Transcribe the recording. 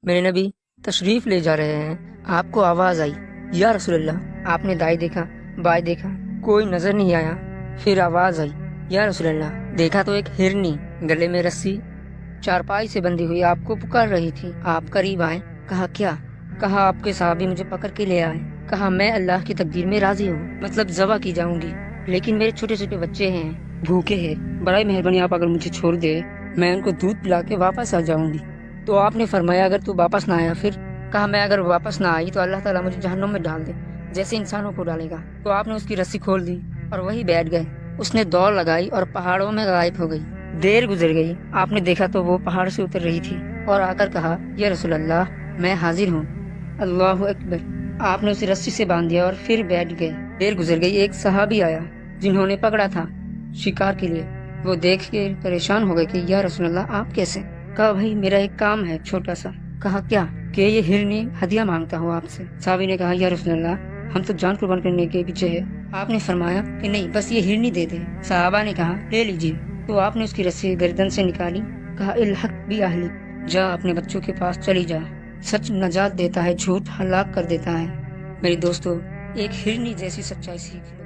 میرے نبی تشریف لے جا رہے ہیں، آپ کو آواز آئی یا رسول اللہ۔ آپ نے دائیں دیکھا، بائیں دیکھا، کوئی نظر نہیں آیا۔ پھر آواز آئی یا رسول اللہ۔ دیکھا تو ایک ہرنی گلے میں رسی چارپائی سے بندھی ہوئی آپ کو پکار رہی تھی۔ آپ قریب آئے، کہا کیا؟ کہا آپ کے صحابی مجھے پکڑ کے لے آئے۔ کہا میں اللہ کی تقدیر میں راضی ہوں، مطلب ذبح کی جاؤں گی، لیکن میرے چھوٹے چھوٹے بچے ہیں، بھوکے ہیں، برائے مہربانی آپ اگر مجھے چھوڑ دے میں ان کو دودھ پلا کے واپس آ جاؤں گی۔ تو آپ نے فرمایا اگر تو واپس نہ آیا پھر؟ کہا میں اگر واپس نہ آئی تو اللہ تعالیٰ مجھے جہنم میں ڈال دے جیسے انسانوں کو ڈالے گا۔ تو آپ نے اس کی رسی کھول دی اور وہی بیٹھ گئے۔ اس نے دوڑ لگائی اور پہاڑوں میں غائب ہو گئی۔ دیر گزر گئی، آپ نے دیکھا تو وہ پہاڑ سے اتر رہی تھی اور آ کر کہا یا رسول اللہ میں حاضر ہوں۔ اللہ اکبر۔ آپ نے اسے رسی سے باندھ دیا اور پھر بیٹھ گئے۔ دیر گزر گئی، ایک صحابی آیا جنہوں نے پکڑا تھا شکار کے لیے۔ وہ دیکھ کے پریشان ہو گئے کہ یا رسول اللہ آپ کیسے؟ کہا بھائی میرا ایک کام ہے چھوٹا سا۔ کہا کیا؟ کہ یہ ہرنی ہدیہ مانگتا ہوں آپ سے۔ صحابی نے کہا یا رسول اللہ ہم تو جان قربان کرنے کے پیچھے ہے۔ آپ نے فرمایا کہ نہیں بس یہ ہرنی دے دے۔ صحابہ نے کہا لے لیجیے۔ تو آپ نے اس کی رسی گردن سے نکالی، کہا الحق بھی اہلک، جا اپنے بچوں کے پاس چلی جا، سچ نجات دیتا ہے، جھوٹ ہلاک کر دیتا ہے۔ میرے دوستو، ایک ہرنی جیسی سچائی سیکھ